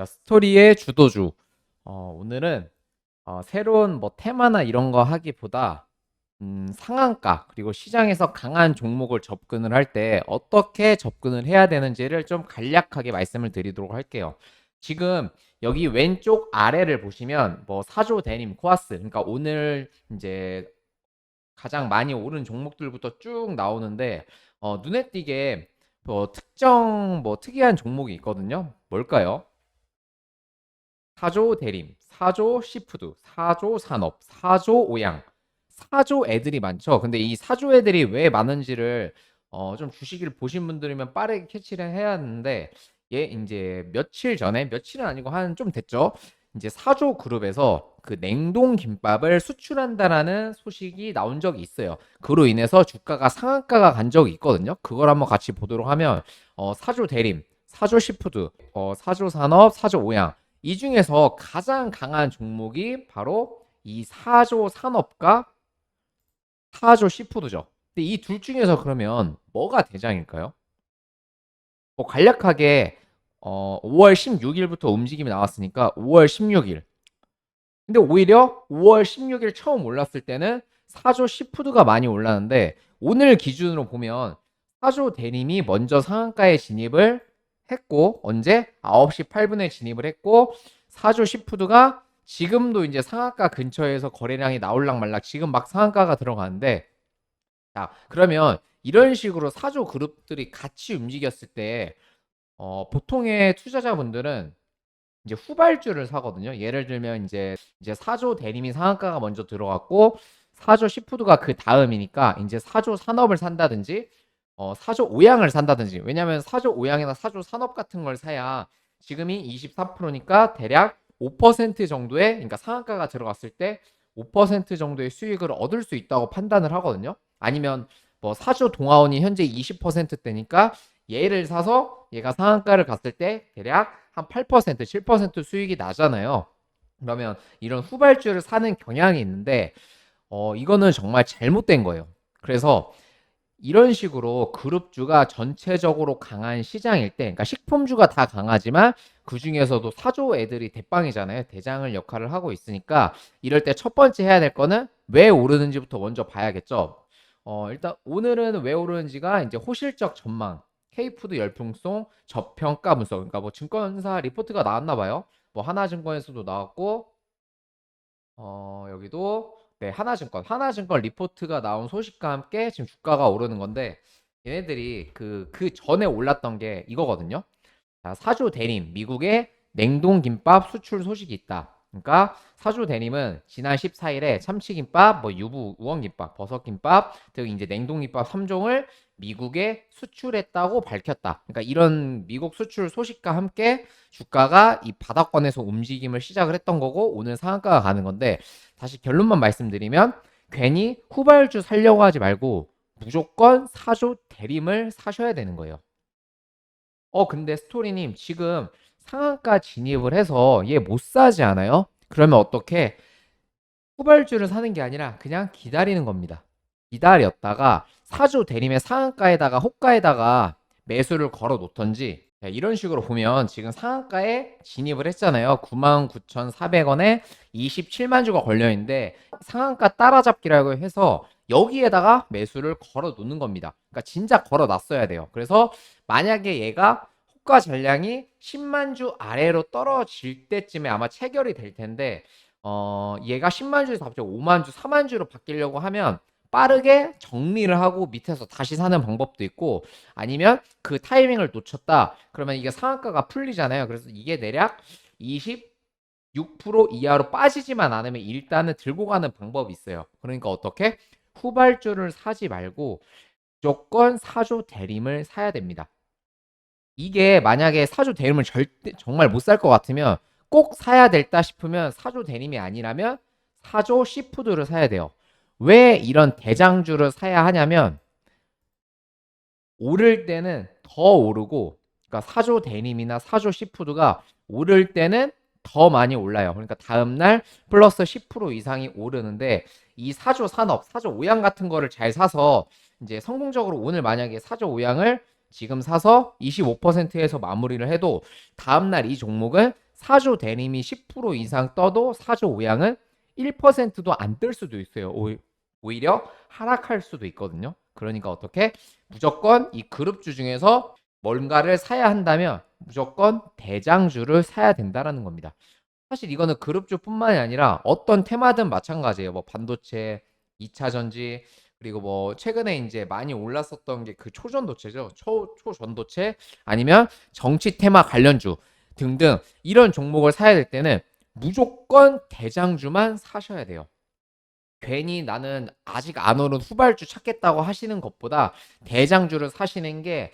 자, 스토리의 주도주. 오늘은 새로운 뭐 테마나 이런 거 하기보다 상한가 그리고 시장에서 강한 종목을 접근을 할 때 어떻게 접근을 해야 되는지를 좀 간략하게 말씀을 드리도록 할게요. 지금 여기 왼쪽 아래를 보시면 뭐 사조 데님, 코아스, 그러니까 오늘 이제 가장 많이 오른 종목들부터 쭉 나오는데 눈에 띄게 뭐 특정 뭐 특이한 종목이 있거든요. 뭘까요? 사조 대림, 사조 시푸드, 사조 산업, 사조 오양, 사조 애들이 많죠. 근데 이 사조 애들이 왜 많은지를 좀 주식을 보신 분들이면 빠르게 캐치를 해야 하는데 얘 이제 며칠 전에 며칠은 아니고 한 좀 됐죠. 이제 사조 그룹에서 그 냉동 김밥을 수출한다라는 소식이 나온 적이 있어요. 그로 인해서 주가가 상한가가 간 적이 있거든요. 그걸 한번 같이 보도록 하면 사조 대림, 사조 시푸드, 사조 산업, 사조 오양 이 중에서 가장 강한 종목이 바로 이 사조 산업과 사조 시푸드죠. 근데 이 둘 중에서 그러면 뭐가 대장일까요? 뭐 간략하게 5월 16일부터 움직임이 나왔으니까 5월 16일. 근데 오히려 5월 16일 처음 올랐을 때는 사조 시푸드가 많이 올랐는데 오늘 기준으로 보면 사조 대림이 먼저 상한가에 진입을 했고 언제 9시 8분에 진입을 했고 사조 시푸드가 지금도 이제 상한가 근처에서 거래량이 나올락 말락 지금 막 상한가가 들어가는데 자 그러면 이런 식으로 사조 그룹들이 같이 움직였을 때 보통의 투자자분들은 이제 후발주를 사거든요. 예를 들면 이제 사조 대림이 상한가가 먼저 들어갔고 사조 시푸드가 그 다음이니까 이제 사조 산업을 산다든지 사조 오양을 산다든지 왜냐면 사조 오양이나 사조 산업 같은 걸 사야 지금이 24%니까 대략 5% 정도의 그러니까 상한가가 들어갔을 때 5% 정도의 수익을 얻을 수 있다고 판단을 하거든요. 아니면 뭐 사조 동아원이 현재 20%대니까 얘를 사서 얘가 상한가를 갔을 때 대략 한 8%, 7% 수익이 나잖아요. 그러면 이런 후발주를 사는 경향이 있는데 이거는 정말 잘못된 거예요. 그래서 이런 식으로 그룹주가 전체적으로 강한 시장일 때, 그러니까 식품주가 다 강하지만 그 중에서도 사조 애들이 대빵이잖아요. 대장을 역할을 하고 있으니까 이럴 때 첫 번째 해야 될 거는 왜 오르는지부터 먼저 봐야겠죠. 일단 오늘은 왜 오르는지가 이제 호실적 전망, K푸드 열풍송, 저평가 분석, 그러니까 뭐 증권사 리포트가 나왔나 봐요. 뭐 하나증권에서도 나왔고 여기도 네, 하나증권 리포트가 나온 소식과 함께 지금 주가가 오르는 건데 얘네들이 그 전에 올랐던 게 이거거든요. 자, 사조 대림, 미국의 냉동김밥 수출 소식이 있다. 그러니까 사조 대림은 지난 14일에 참치김밥, 뭐 유부 우엉김밥, 버섯김밥 등 이제 냉동김밥 3종을 미국에 수출했다고 밝혔다. 그러니까 이런 미국 수출 소식과 함께 주가가 이 바닥권에서 움직임을 시작을 했던 거고 오늘 상한가가 가는 건데 다시 결론만 말씀드리면 괜히 후발주 살려고 하지 말고 무조건 사조 대림을 사셔야 되는 거예요. 근데 스토리님 지금 상한가 진입을 해서 얘 못 사지 않아요? 그러면 어떻게 후발주를 사는 게 아니라 그냥 기다리는 겁니다. 기다렸다가 사주 대림의 상한가에다가 호가에다가 매수를 걸어 놓던지 이런 식으로 보면 지금 상한가에 진입을 했잖아요. 99,400원에 27만 주가 걸려 있는데 상한가 따라잡기라고 해서 여기에다가 매수를 걸어 놓는 겁니다. 그러니까 진짜 걸어 놨어야 돼요. 그래서 만약에 얘가 호가 전량이 10만 주 아래로 떨어질 때쯤에 아마 체결이 될 텐데 얘가 10만 주에서 갑자기 5만 주, 4만 주로 바뀌려고 하면 빠르게 정리를 하고 밑에서 다시 사는 방법도 있고 아니면 그 타이밍을 놓쳤다. 그러면 이게 상한가가 풀리잖아요. 그래서 이게 대략 26% 이하로 빠지지만 않으면 일단은 들고 가는 방법이 있어요. 그러니까 어떻게? 후발주를 사지 말고 무조건 사조 대림을 사야 됩니다. 이게 만약에 사조 대림을 절대 정말 못 살 것 같으면 꼭 사야 될다 싶으면 사조 대림이 아니라면 사조 시푸드를 사야 돼요. 왜 이런 대장주를 사야 하냐면 오를 때는 더 오르고 그러니까 사조 대림이나 사조 시푸드가 오를 때는 더 많이 올라요. 그러니까 다음날 플러스 10% 이상이 오르는데 이 사조 산업, 사조 오양 같은 거를 잘 사서 이제 성공적으로 오늘 만약에 사조 오양을 지금 사서 25%에서 마무리를 해도 다음날 이 종목은 사조 대림이 10% 이상 떠도 사조 우량은 1%도 안 뜰 수도 있어요. 오히려 하락할 수도 있거든요. 그러니까 어떻게? 무조건 이 그룹주 중에서 뭔가를 사야 한다면 무조건 대장주를 사야 된다라는 겁니다. 사실 이거는 그룹주뿐만이 아니라 어떤 테마든 마찬가지예요. 뭐 반도체, 2차 전지, 그리고 뭐 최근에 이제 많이 올랐었던 게 그 초전도체죠. 초전도체 아니면 정치 테마 관련주 등등 이런 종목을 사야 될 때는 무조건 대장주만 사셔야 돼요. 괜히 나는 아직 안 오른 후발주 찾겠다고 하시는 것보다 대장주를 사시는 게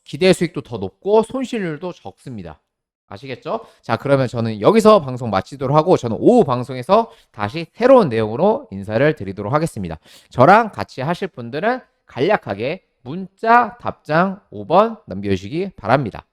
기대 수익도 더 높고 손실률도 적습니다. 아시겠죠? 자, 그러면 저는 여기서 방송 마치도록 하고 저는 오후 방송에서 다시 새로운 내용으로 인사를 드리도록 하겠습니다. 저랑 같이 하실 분들은 간략하게 문자 답장 5번 남겨주시기 바랍니다.